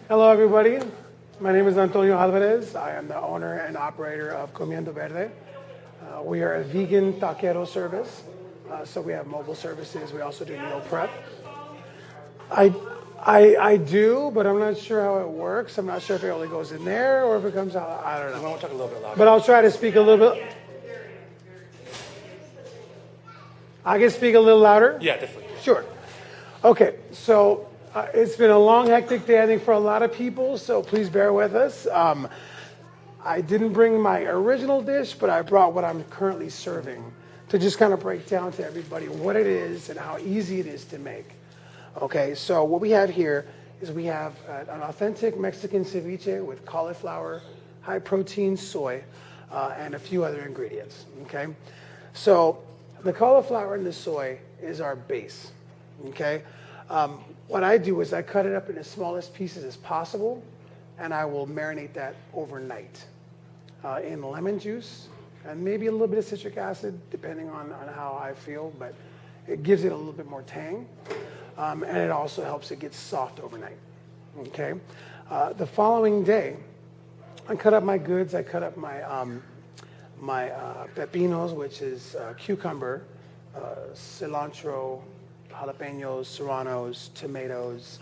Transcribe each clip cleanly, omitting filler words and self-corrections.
Hello, everybody. My name is Antonio Alvarez. I am the owner and operator of Comiendo Verde. We are a vegan taquero service. So we have mobile services. We also do meal prep. I do, but I'm not sure how it works. I'm not sure if it only goes in there or if it comes out. I don't I know. want to talk a little bit louder. But I'll try to speak a little bit. I can speak a little louder? Yeah, definitely. Sure. Okay, so it's been a long, hectic day, I think, for a lot of people, so please bear with us. I didn't bring my original dish, but I brought what I'm currently serving to just kind of break down to everybody what it is and how easy it is to make. Okay, so what we have here is we have an authentic Mexican ceviche with cauliflower, high protein soy, and a few other ingredients. Okay, so the cauliflower and the soy is our base. Okay, what I do is I cut it up in the smallest pieces as possible, and I will marinate that overnight in lemon juice and maybe a little bit of citric acid, depending on how I feel, but it gives it a little bit more tang. And it also helps it get soft overnight. Okay. The following day, I cut up my goods. I cut up my pepinos, which is cucumber, cilantro, jalapenos, serranos, tomatoes,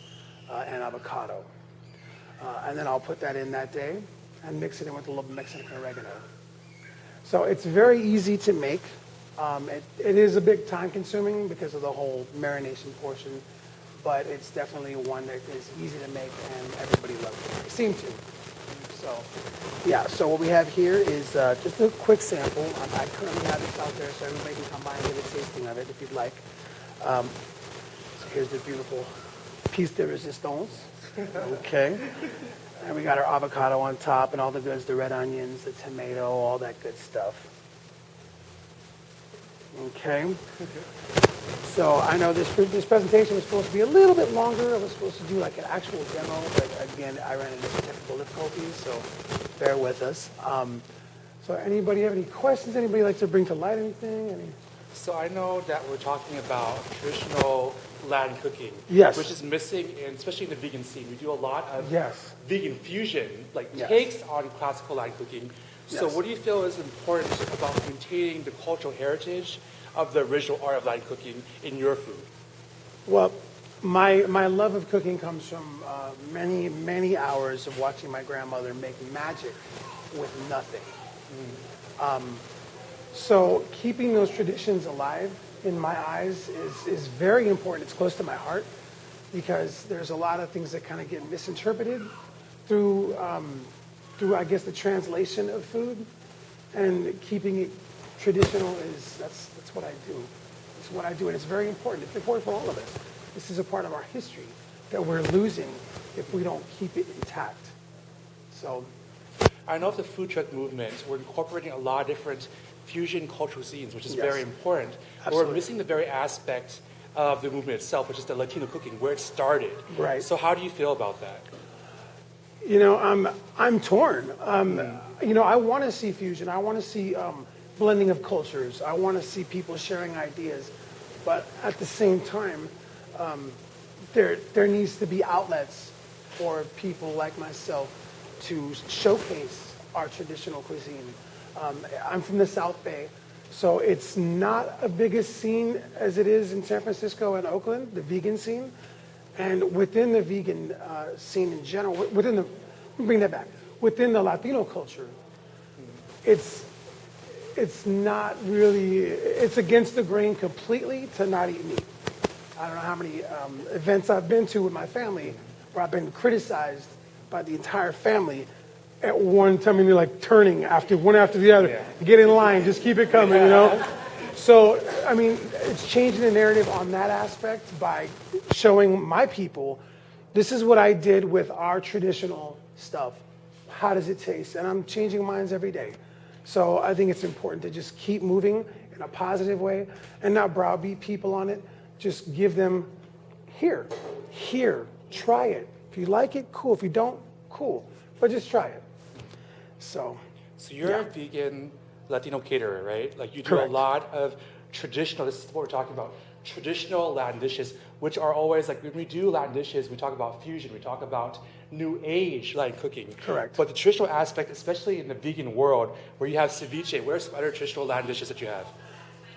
and avocado. And then I'll put that in that day and mix it in with a little Mexican oregano. So it's very easy to make. It is a bit time consuming because of the whole marination portion, but it's definitely one that is easy to make and everybody loves it. They seem to. So, yeah, so what we have here is just a quick sample. I currently have this out there so everybody can come by and get a tasting of it if you'd like. So here's the beautiful piece de resistance. Okay. And we got our avocado on top and all the goods, the red onions, the tomato, all that good stuff. Okay. So I know this presentation was supposed to be a little bit longer. I was supposed to do like an actual demo, but again, I ran into some technical difficulties, so bear with us. So anybody have any questions? Anybody like to bring to light anything? So I know that we're talking about traditional Latin cooking, Yes. which is missing, especially in the vegan scene. We do a lot of Yes. vegan fusion, like Yes. takes on classical Latin cooking. So Yes. what do you feel is important about maintaining the cultural heritage of the original art of Latin cooking in your food? Well, my love of cooking comes from many, many hours of watching my grandmother make magic with nothing. So keeping those traditions alive, in my eyes, is very important. It's close to my heart because there's a lot of things that kind of get misinterpreted through I guess, the translation of food, and keeping it traditional that's what I do. It's what I do, and it's very important. It's important for all of us. This is a part of our history that we're losing if we don't keep it intact. So, I know of the food truck movement, we're incorporating a lot of different fusion cultural scenes, which is Yes. very important. But we're missing the very aspect of the movement itself, which is the Latino cooking, where it started. Right. So how do you feel about that? you know, I'm torn. You know, I want to see fusion. I want to see blending of cultures. I want to see people sharing ideas. But at the same time, there needs to be outlets for people like myself to showcase our traditional cuisine. I'm from the South Bay, so it's not a biggest scene as it is in San Francisco and Oakland, the vegan scene. And within the vegan scene in general, let me bring that back. Within the Latino culture, it's not really, it's against the grain completely to not eat meat. I don't know how many events I've been to with my family where I've been criticized by the entire family at one time, and they're like turning one after the other. Yeah. Get in line, just keep it coming, you know? So, I mean, it's changing the narrative on that aspect by showing my people, this is what I did with our traditional stuff. How does it taste? And I'm changing minds every day. So I think it's important to just keep moving in a positive way and not browbeat people on it. Just give them, here, try it. If you like it, cool. If you don't, cool. But just try it. So you're a vegan Latino caterer, right? Like you do Correct. a lot of traditional, this is what we're talking about, traditional Latin dishes. which are always like when we do Latin dishes, we talk about fusion, we talk about new age Latin cooking. Correct. But the traditional aspect, especially in the vegan world, where you have ceviche, what are some other traditional Latin dishes that you have?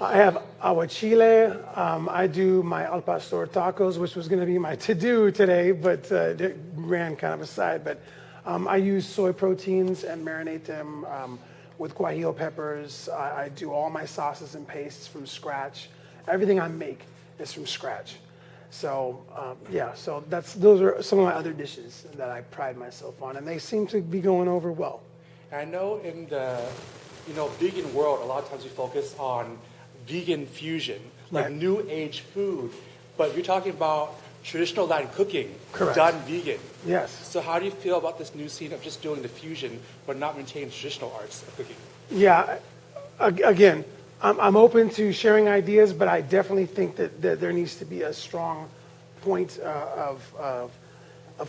I have aguachile. I do my al pastor tacos, which was going to be my to-do today, but it ran kind of aside. But I use soy proteins and marinate them with guajillo peppers. I do all my sauces and pastes from scratch. Everything I make is from scratch. So yeah, so those are some of my other dishes that I pride myself on, and they seem to be going over well. And I know in the vegan world, a lot of times we focus on vegan fusion, like Right. new age food, but you're talking about traditional Latin cooking Correct. done vegan. Yes. So how do you feel about this new scene of just doing the fusion but not maintaining traditional arts of cooking? Yeah, again, I'm open to sharing ideas, but I definitely think that there needs to be a strong point of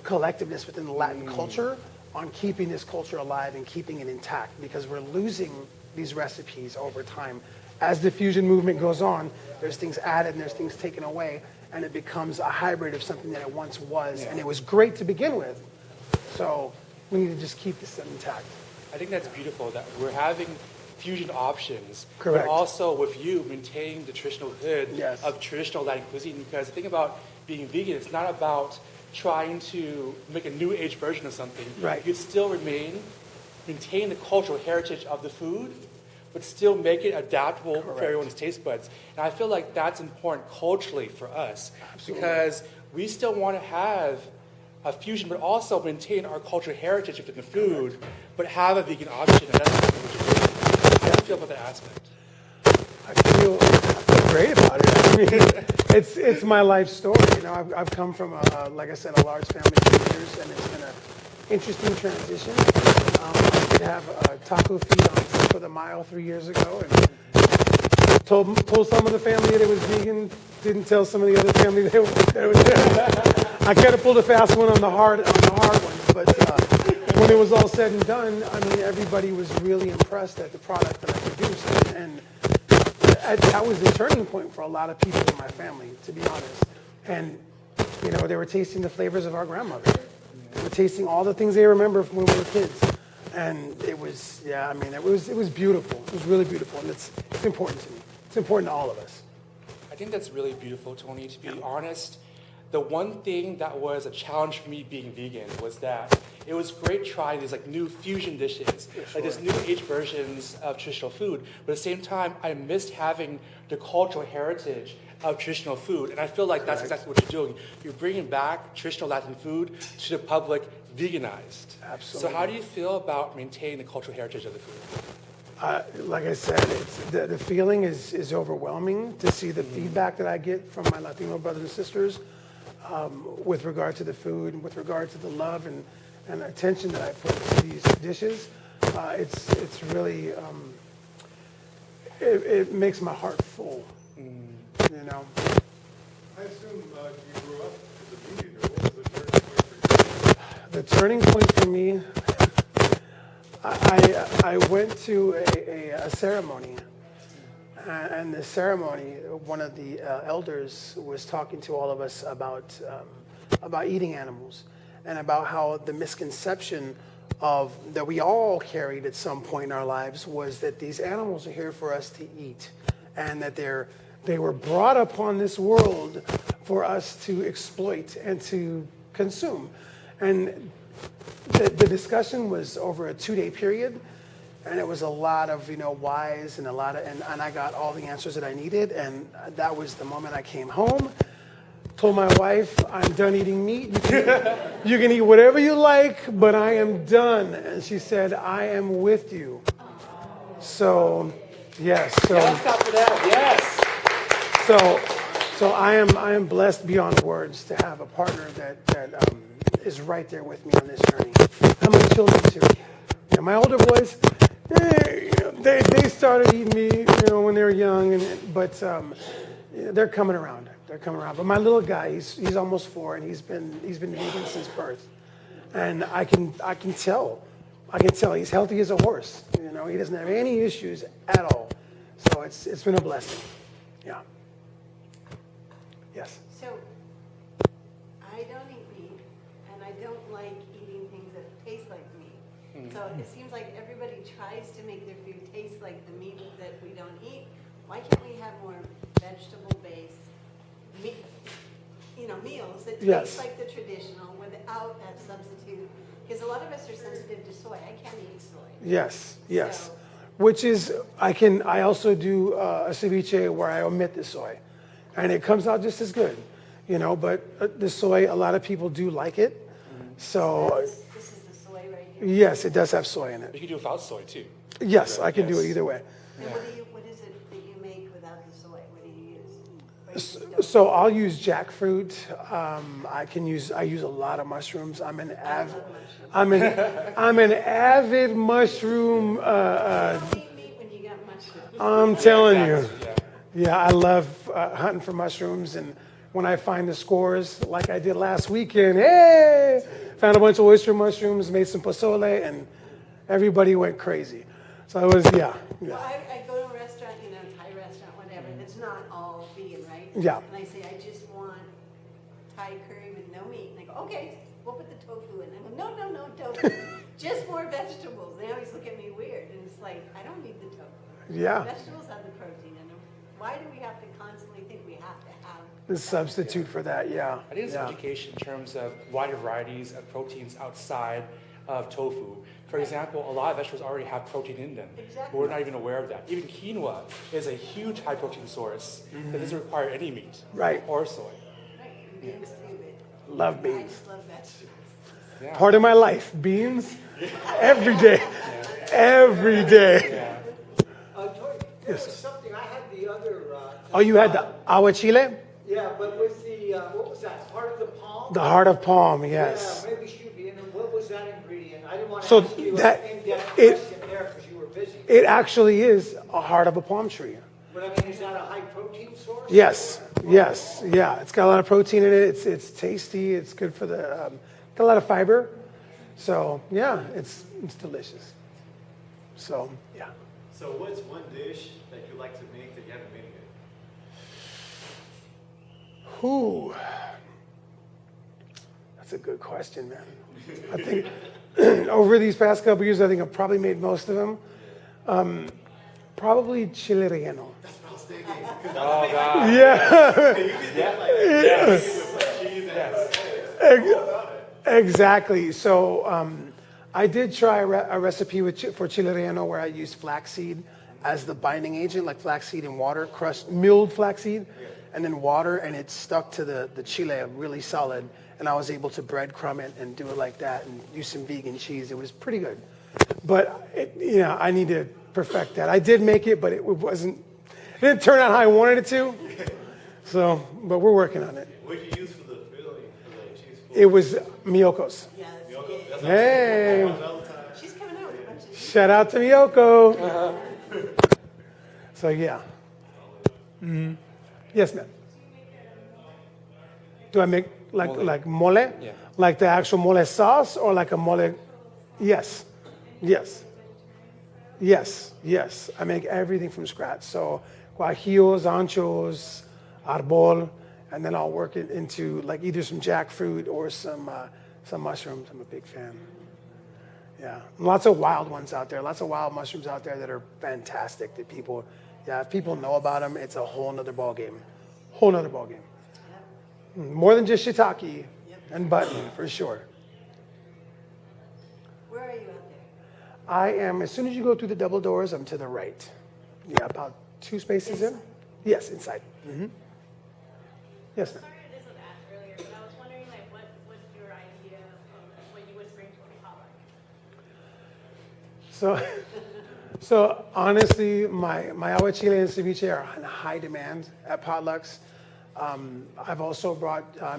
collectiveness within the Latin culture on keeping this culture alive and keeping it intact, because we're losing these recipes over time. As the fusion movement goes on, there's things added and there's things taken away, and it becomes a hybrid of something that it once was, and it was great to begin with. So we need to just keep this intact. I think that's beautiful that we're having fusion options, Correct. but also with you maintaining the traditional hood Yes. of traditional Latin cuisine. Because the thing about being vegan, it's not about trying to make a new age version of something. Right. You could still maintain the cultural heritage of the food, but still make it adaptable for everyone's taste buds. And I feel like that's important culturally for us. Absolutely. Because we still want to have a fusion, but also maintain our cultural heritage within the food, but have a vegan option, and that's what you're doing. How do you feel about that aspect? I feel great about it. I mean, it's my life story. I've come from like I said, a large family for years, and it's been an interesting transition. I did have a taco feed on Cinco de Mayo 3 years ago, and told some of the family that it was vegan. Didn't tell some of the other family that it was vegan. I kind of pulled a fast one on the hard ones, but when it was all said and done, I mean, everybody was really impressed at the product that I produced, and that was the turning point for a lot of people in my family, to be honest. And they were tasting the flavors of our grandmother. They were tasting all the things they remember from when we were kids, and it was it was beautiful. It was really beautiful, and it's important to me. It's important to all of us. I think that's really beautiful, Tony. To be honest, the one thing that was a challenge for me being vegan was that it was great trying these like new fusion dishes, like these new age versions of traditional food. But at the same time, I missed having the cultural heritage of traditional food. And I feel like that's exactly what you're doing. You're bringing back traditional Latin food to the public veganized. Absolutely. So how do you feel about maintaining the cultural heritage of the food? Like I said, the feeling is overwhelming to see the feedback that I get from my Latino brothers and sisters with regard to the food and with regard to the love and attention that I put to these dishes. It's really, it makes my heart full, I assume you grew up as a vegan, or what was the turning point for you? The turning point for me, I went to a ceremony, and the ceremony, one of the elders was talking to all of us about eating animals, and about how the misconception that we all carried at some point in our lives was that these animals are here for us to eat, and that they were brought upon this world for us to exploit and to consume. And the discussion was over a 2-day period, and it was a lot of whys and and I got all the answers that I needed, and that was the moment I came home, told my wife, I'm done eating meat. You can eat whatever you like, but I am done. And she said, I am with you. So, yes. So, Let's clap for that. Yes. So I am blessed beyond words to have a partner that is right there with me on this journey. And my children too. And my older boys, they started eating meat, when they were young, but they're coming around. They're coming around. But my little guy, he's almost 4, and he's been vegan since birth, and I can tell he's healthy as a horse. He doesn't have any issues at all. So it's been a blessing. Yeah. Yes. So I don't eat meat, and I don't like eating things that taste like meat. So it seems like everybody tries to make their food taste like the meat that we don't eat. Why can't we have more vegetable-based meat, meals that taste Yes. like the traditional without that substitute? Because a lot of us are sensitive to soy. I can't eat soy. Yes, yes. So- Which is, I also do a ceviche where I omit the soy. And it comes out just as good, but the soy, a lot of people do like it. So, This is the soy right here. yes, it does have soy in You it. can do without soy too. Yes, I can do it Yes. either way. And what is it that you make without the soy? What do you use? Or you just don't? So I'll use jackfruit. I use a lot of mushrooms. I'm an avid mushroom. Don't eat meat when you got mushrooms. I'm telling you. Yeah. Yeah, I love hunting for mushrooms, and when I find the scores, like I did last weekend, hey, found a bunch of oyster mushrooms, made some pozole, and everybody went crazy. So it was, yeah. Well, I go to a restaurant, Thai restaurant, whatever, that's not all vegan, right? Yeah. And I say, I just want Thai curry with no meat. And they go, okay, we'll put the tofu in. I go, no, tofu. Just more vegetables. They always look at me weird. And it's like, I don't need the tofu. Yeah. Vegetables have the protein in them. Why do we have to constantly think we have to have The substitute for that, yeah. I think it's yeah. education in terms of wider varieties of proteins outside of tofu. For example, a lot of vegetables already have protein in them, but Exactly. we're not even aware of that. Even quinoa is a huge high protein source that doesn't require any meat Right. or soy. right? And beans too, but Love I beans. just love vegetables. Yeah. Part of my life, beans, every day. Every day. Tori, there was something, I had the other, Oh, you had the agua chile? yeah, but with the, what was that, heart of the palm? The heart of palm, yes. Yeah, maybe she'd be in it. What was that ingredient? I didn't want to So ask you that- an in-depth it- question there because you were busy. It actually is a heart of a palm tree. But I mean, is that a high protein source? Yes, yes, yeah. It's got a lot of protein in it. It's tasty. It's good for the, got a lot of fiber. So yeah, it's delicious. So yeah. So what's one dish that you like to make that you haven't made yet? Whew. That's a good question, man. I think over these past couple years, I think I've probably made most of them. Probably chile relleno. That's what I was thinking. Oh God. Yeah. Exactly. So I did try a recipe for chile relleno where I used flaxseed as the binding agent, like flaxseed and water, crushed, milled flaxseed, and then water, and it stuck to the chile really solid. And I was able to breadcrumb it and do it like that and use some vegan cheese. It was pretty good. But, I need to perfect that. I did make it, but it didn't turn out how I wanted it to. So, but we're working on it. What did you use for the filling, for the cheese? It was Miyoko's. Yeah, Hey, she's coming out with a bunch of shout out to Miyoko. So yeah. Yes, ma'am. Do I make like mole? Yeah. Like the actual mole sauce or like a mole? Yes. Yes. Yes. Yes. I make everything from scratch. So guajillos, anchos, arbol, and then I'll work it into like either some jackfruit or some mushrooms. I'm a big fan. Yeah, lots of wild ones out there. Lots of wild mushrooms out there that are fantastic. That people, if people know about them, it's a whole nother ball game. Whole nother ball game. More than just shiitake and button, for sure. Where are you out there? I am, as soon as you go through the double doors, I'm to the right. Yeah, about 2 spaces in. Yes, inside. Yes, ma'am. Sorry this was asked earlier, but I was wondering, what's your idea of what you would bring to a potluck? So honestly, my agua chile and ceviche are in high demand at potlucks. I've also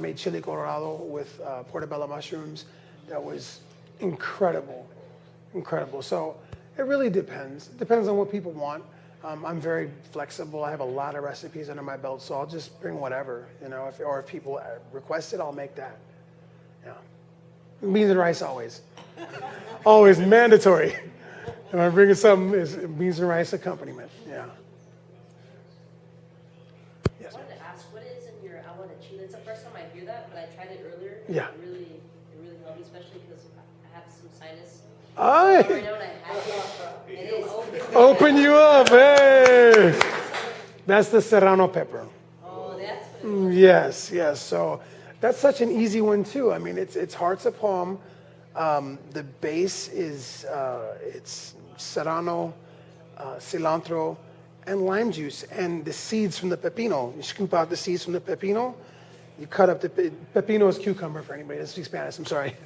made chili colorado with portobello mushrooms. That was incredible. So it really depends. Depends on what people want. I'm very flexible. I have a lot of recipes under my belt, so I'll just bring whatever, if people request it, I'll make that. Yeah. Beans and rice always. Always mandatory. If I'm bringing something, it's beans and rice accompaniment. Yeah. Yes. I wanted to ask, what is in your agua de chile? It's the first time I hear that, but I tried it earlier Yeah. It really helped me, especially because I have some sinus. Ay, Right now, when I have it is open you up, hey. That's the serrano pepper. Oh, that's what it Yes, yes. So that's such an easy one too. I mean, it's hearts of palm. The base is it's serrano, cilantro, and lime juice, and the seeds from the pepino. You scoop out the seeds from the pepino. You cut up the pepino is cucumber for anybody that speaks Spanish. I'm sorry.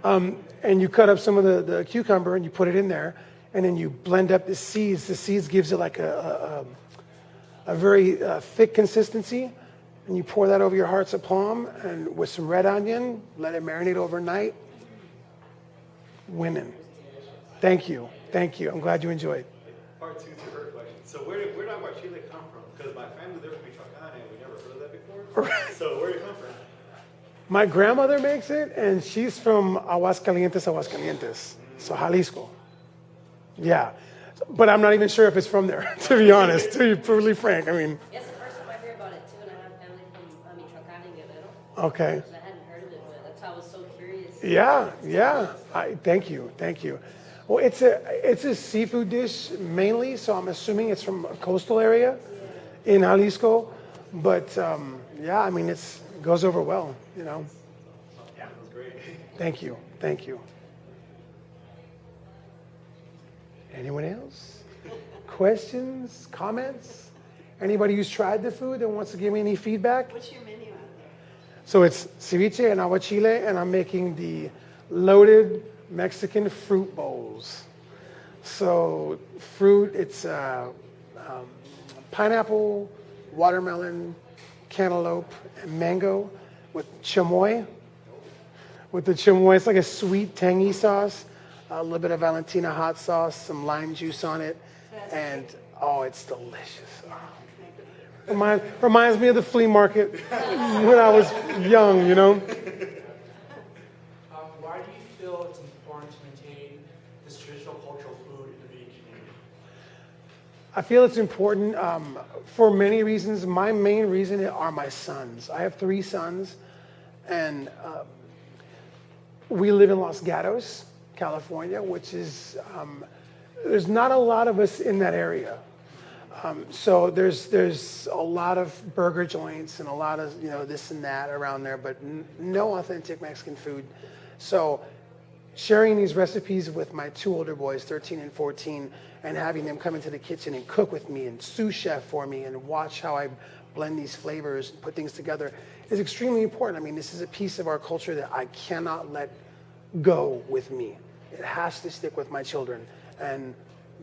And you cut up some of the cucumber and you put it in there, and then you blend up the seeds. The seeds gives it like a very thick consistency, and you pour that over your hearts of palm and with some red onion, let it marinate overnight. Winning. Thank you. Thank you. I'm glad you enjoyed. Part two to her question. So where did aguachile come from? Because my family, they're from Michoacán, and we never heard of that before. So where did it come from? My grandmother makes it, and she's from Aguascalientes, so Jalisco. Yeah. But I'm not even sure if it's from there, to be honest, to be brutally frank. I mean, It's the first time I hear about it too, and I have family from Michoacán and Guerrero. okay. I hadn't heard of it, but that's why I was so curious. Yeah. Thank you. Well, it's a seafood dish mainly, so I'm assuming it's from a coastal area in Jalisco. But yeah, I mean, it goes over well, you know. Yeah. Thank you. Anyone else? Questions, comments? Anybody who's tried the food and wants to give me any feedback? What's your menu out there? So it's ceviche and aguachile, and I'm making the loaded Mexican fruit bowls. So fruit, it's pineapple, watermelon, cantaloupe, and mango with chamoy. With the chamoy, it's like a sweet, tangy sauce, a little bit of Valentina hot sauce, some lime juice on it, and oh, it's delicious. Oh. Reminds me of the flea market when I was young, you know. Why do you feel it's important to maintain this traditional cultural food in the vegan community? I feel it's important for many reasons. My main reason are my sons. I have 3 sons, and we live in Los Gatos, California, which is, there's not a lot of us in that area. So there's a lot of burger joints and a lot of, this and that around there, but no authentic Mexican food. So sharing these recipes with my 2 older boys, 13 and 14, and having them come into the kitchen and cook with me and sous chef for me and watch how I blend these flavors, put things together, is extremely important. I mean, this is a piece of our culture that I cannot let go with me. It has to stick with my children. And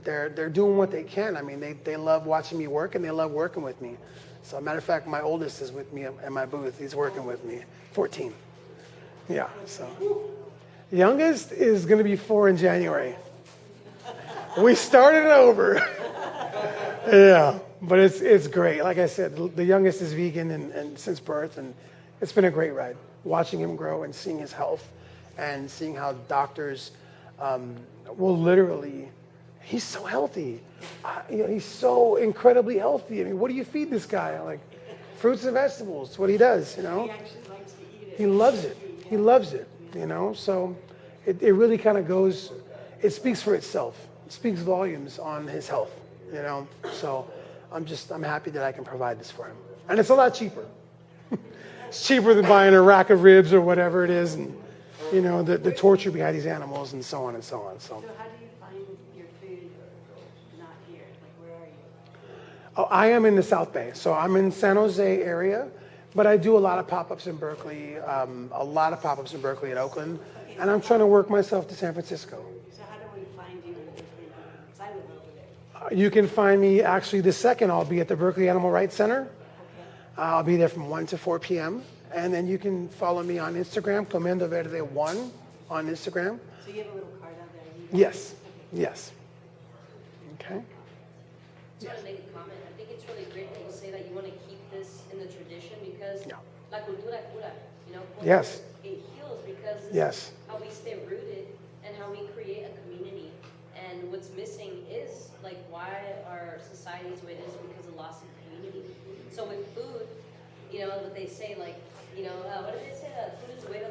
they're doing what they can. I mean, they love watching me work, and they love working with me. So, matter of fact, my oldest is with me in my booth. He's working with me, 14. Yeah, so. Youngest is going to be 4 in January. We started over. Yeah, but it's great. Like I said, the youngest is vegan and since birth, and it's been a great ride. Watching him grow and seeing his health and seeing how doctors will literally, he's so healthy. He's so incredibly healthy. I mean, what do you feed this guy? Like fruits and vegetables. It's what he does, He actually likes to eat it. He loves it. He loves it, So it really kind of goes, it speaks for itself. It speaks volumes on his health, So I'm happy that I can provide this for him. And it's a lot cheaper. It's cheaper than buying a rack of ribs or whatever it is, and the torture behind these animals and so on and so on. So how do you find your food not here? Like, where are you? oh, I am in the South Bay, so I'm in San Jose area, but I do a lot of pop-ups in Berkeley, at Oakland, and I'm trying to work myself to San Francisco. So how do we find you in Berkeley? Because I live over there. You can find me actually the second. I'll be at the Berkeley Animal Rights Center. I'll be there from 1 to 4 p.m. And then you can follow me on Instagram, Comiendo Verde 1 on Instagram. So you have a little card out there? Yes. Okay. I just want to make a comment. I think it's really great that you say that you want to keep this in the tradition because la cultura cura, Yes. It heals because this Yes. is how we stay rooted and how we create a community. And what's missing is like why our society is the way it is because of loss of community. So with food, what they say, like, what did they say? food is the way to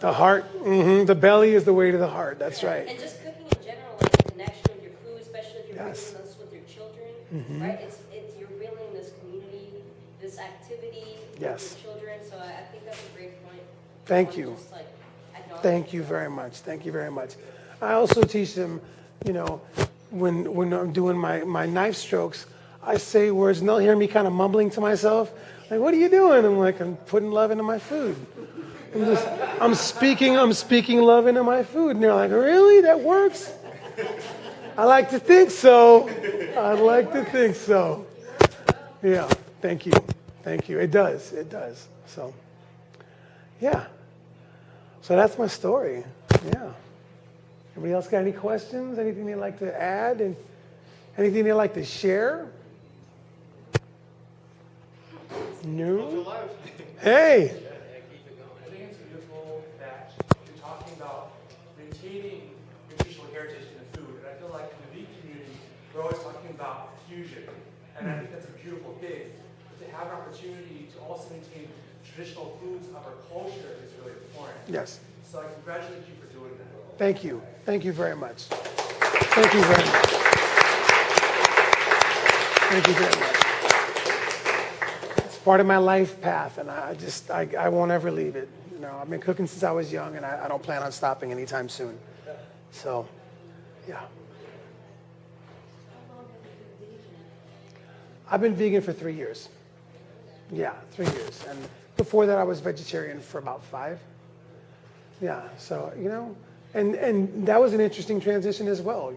The heart. The belly is the way to the heart. That's right. And just cooking in general, like the connection with your food, especially if you're Yes. doing this with your children, right? It's you're building this community, this activity Yes. with your children. So I think that's a great point. Thank you. Just, like, acknowledge Thank you very much. Thank you very much. I also teach them, when I'm doing my knife strokes, I say words and they'll hear me kind of mumbling to myself. Like, what are you doing? I'm like, I'm putting love into my food. I'm speaking love into my food. And they're like, really? That works? I like to think so. I like to think so. Yeah. Thank you. Thank you. It does. It does. So, yeah. So that's my story. Yeah. Anybody else got any questions? Anything they'd like to add? And anything they'd like to share? No? Hey. I think it's beautiful that you're talking about maintaining nutritional heritage in the food. And I feel like in the vegan community, we're always talking about fusion. And I think that's a beautiful thing. But to have an opportunity to also maintain traditional foods of our culture is really important. Yes. So I congratulate you for doing that. Thank you. Thank you very much. Thank you very much. Thank you very much. It's part of my life path, and I won't ever leave it. I've been cooking since I was young, and I don't plan on stopping anytime soon. So, yeah. I've been vegan for 3 years. Yeah, 3 years. And before that, I was vegetarian for about 5. Yeah, so, and that was an interesting transition as well,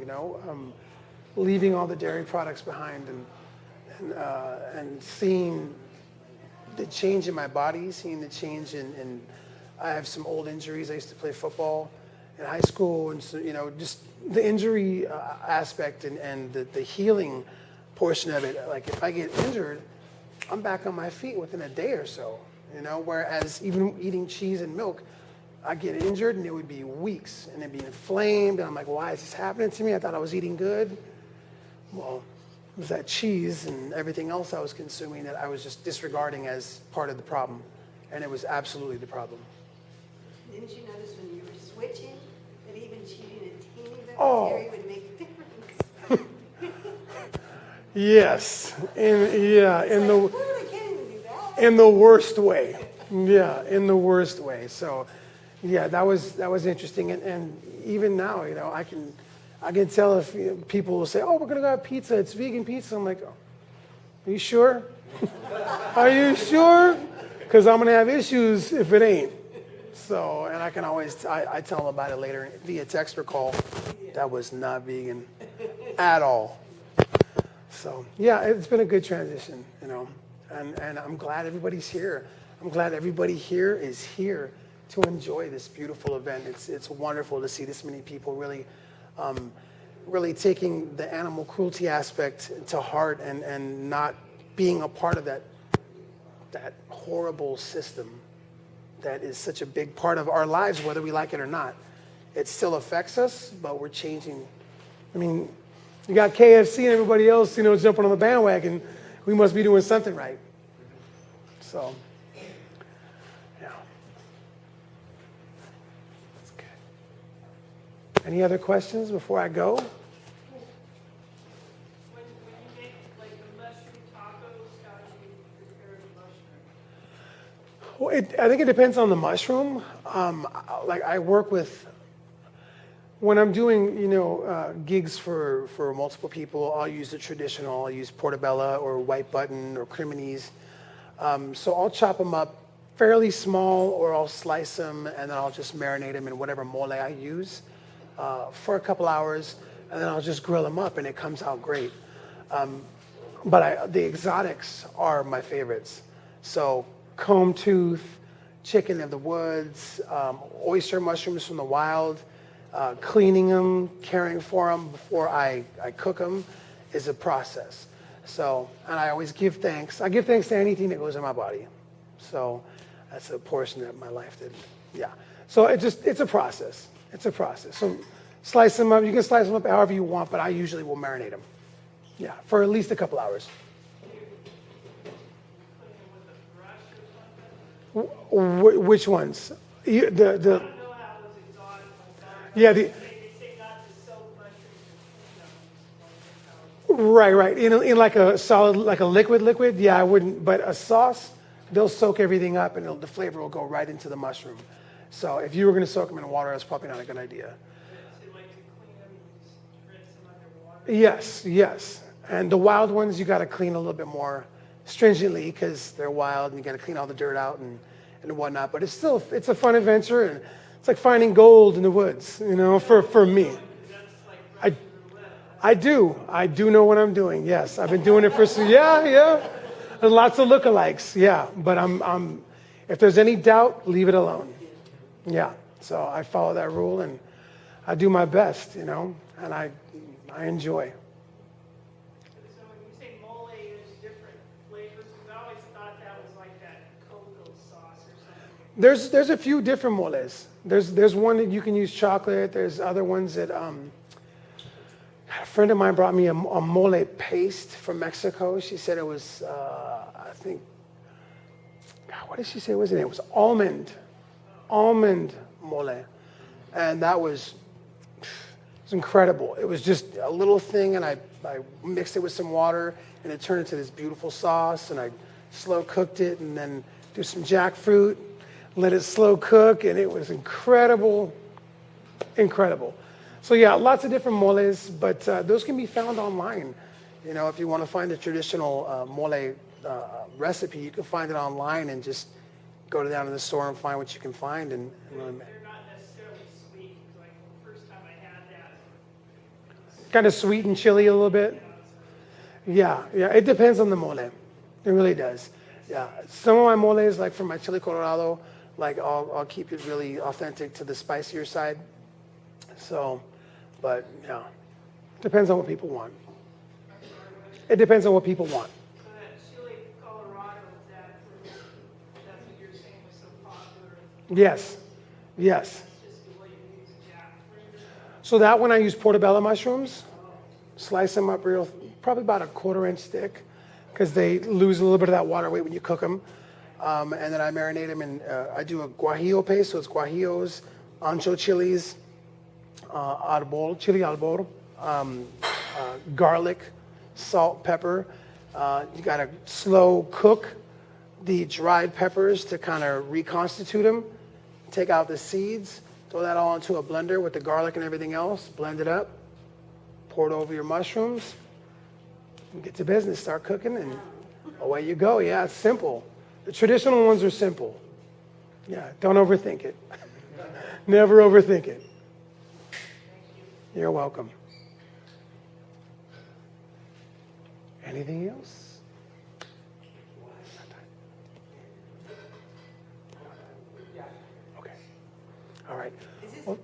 leaving all the dairy products behind and seeing the change in my body, seeing the change in I have some old injuries. I used to play football in high school, and so, just the injury aspect and the healing portion of it. Like, if I get injured, I'm back on my feet within a day or so, whereas even eating cheese and milk, I get injured and it would be weeks and it'd be inflamed. And I'm like, why is this happening to me? I thought I was eating good. Well, it was that cheese and everything else I was consuming that I was just disregarding as part of the problem. And it was absolutely the problem. Didn't you notice when you were switching that even cheating a teeny bit Oh. of dairy would make a difference? Yes. In Food, I can't even do that. in the worst way. Yeah, in the worst way. So, yeah, that was interesting. And even now, I can tell if people will say, "Oh, we're gonna go have pizza. It's vegan pizza." I'm like, "Are you sure? Are you sure? Because I'm gonna have issues if it ain't." So, and I can always I tell them about it later via text or call. That was not vegan at all. So, yeah, it's been a good transition, and I'm glad everybody's here. I'm glad everybody here is here to enjoy this beautiful event. It's wonderful to see this many people really taking the animal cruelty aspect to heart and not being a part of that horrible system that is such a big part of our lives, whether we like it or not. It still affects us, but we're changing. I mean, you got KFC and everybody else, jumping on the bandwagon. We must be doing something right. So, yeah. That's good. Any other questions before I go? When you make like the mushroom tacos, how do you prepare the mushroom? Well, I think it depends on the mushroom. Like I work with, when I'm doing, gigs for multiple people, I'll use the traditional. I'll use portobello or white button or cremini's. So I'll chop them up fairly small, or I'll slice them, and then I'll just marinate them in whatever mole I use for a couple hours, and then I'll just grill them up, and it comes out great. But the exotics are my favorites. So comb tooth, chicken of the woods, oyster mushrooms from the wild, cleaning them, caring for them before I cook them is a process. So, and I always give thanks. I give thanks to anything that goes in my body. So that's a portion of my life that, yeah. So it's a process. It's a process. So slice them up. You can slice them up however you want, but I usually will marinate them. Yeah, for at least a couple hours. Which ones? The I don't know how it was exotic. yeah, They say not to soak mushrooms and clean them. right. In like a solid, like a liquid. Yeah, I wouldn't. But a sauce, they'll soak everything up, and the flavor will go right into the mushroom. So if you were going to soak them in water, that's probably not a good idea. They like to clean them and just rinse them underwater. Yes. And the wild ones, you got to clean a little bit more stringently because they're wild, and you got to clean all the dirt out and whatnot. But it's a fun adventure, and it's like finding gold in the woods, for me. I do know what I'm doing. Yes, I've been doing it for yeah. And lots of lookalikes, yeah. But I'm if there's any doubt, leave it alone. Yeah. So I follow that rule, and I do my best, and I enjoy. So when you say mole, there's different flavors. Because I always thought that was like that cocoa sauce or something. There's a few different moles. There's one that you can use chocolate. There's other ones that a friend of mine brought me a mole paste from Mexico. She said it was I think, God, what did she say it was in it? It was almond mole, and that was incredible. It was just a little thing, and I mixed it with some water, and it turned into this beautiful sauce, and I slow cooked it, and then do some jackfruit, let it slow cook, and it was incredible. So yeah, lots of different moles, but those can be found online. If you want to find the traditional mole recipe, you can find it online and just go down to the store and find what you can find. And They're not necessarily sweet. Like the first time I had that. kind of sweet and chili a little bit. Yeah, it depends on the mole. It really does. Yeah, some of my moles, like from my chili colorado, like I'll keep it really authentic to the spicier side. So, but yeah, depends on what people want. It depends on what people want. So that chili Colorado, that's what you're saying was so popular. Yes. That's just the way you use jackfruit. So that one I use portobello mushrooms, slice them up probably about a 1/4 inch thick, because they lose a little bit of that water weight when you cook them. And then I marinate them in, I do a guajillo paste, so it's guajillos, ancho chilies, chili arbol, garlic, salt, pepper. You got to slow cook the dried peppers to kind of reconstitute them. Take out the seeds, throw that all into a blender with the garlic and everything else, blend it up, pour it over your mushrooms, and get to business. Start cooking, and away you go. Yeah, it's simple. The traditional ones are simple. Yeah, don't overthink it. Never overthink it. You're welcome. Anything else? Okay. All right. Is this go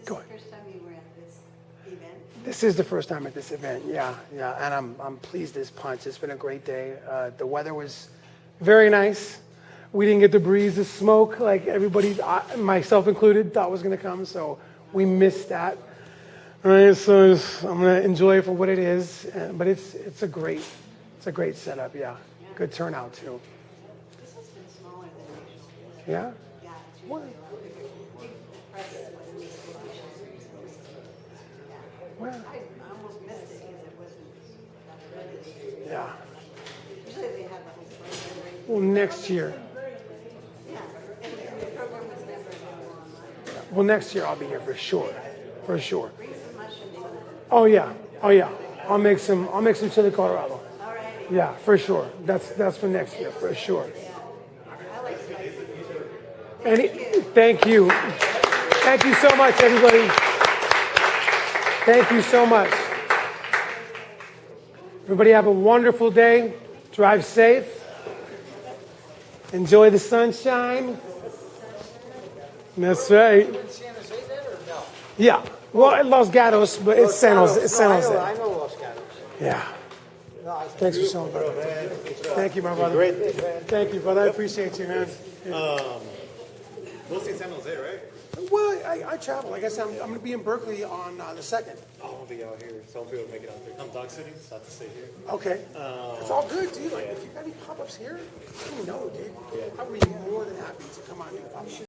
the ahead. first time you were at this event? This is the first time at this event. Yeah. And I'm pleased as punch. It's been a great day. The weather was very nice. We didn't get to breeze the smoke like everybody, myself included, thought was going to come. So we missed that. All right. So I'm going to enjoy it for what it is. But it's a great setup. Yeah. Good turnout too. This has been smaller than usual. Yeah. Yeah, it's usually big press when these locations. Well, I almost missed it because it wasn't that ready. yeah. Usually they have the whole program ready. Well, next year. Yeah, and the program was never available online. Well, next year I'll be here for sure. For sure. Bring some mushrooms on it. Oh yeah. I'll make some chili colorado. All right. Yeah, for sure. That's for next year, for sure. I like spicy. Thank you. Thank you so much, everybody. Thank you so much. Everybody have a wonderful day. Drive safe. Enjoy the sunshine. That's right. In San Jose then, or no? Yeah. Well, at Los Gatos, but it's San Jose. It's San I Jose. know Los Gatos. Yeah. No, it's Thanks for showing, brother. Thank you, my brother. Great. Thank you, brother. I appreciate you, man. Mostly in San Jose, right? Well, I travel. Like I said, I'm going to be in Berkeley on the 2nd. Oh, I'm gonna be out here. So I'll be able to make it out there. I'm Dog City, so I have to stay here. Okay. It's all good, dude. Like, if you got any pop-ups here, let me know, dude. I would be more than happy to come on, dude.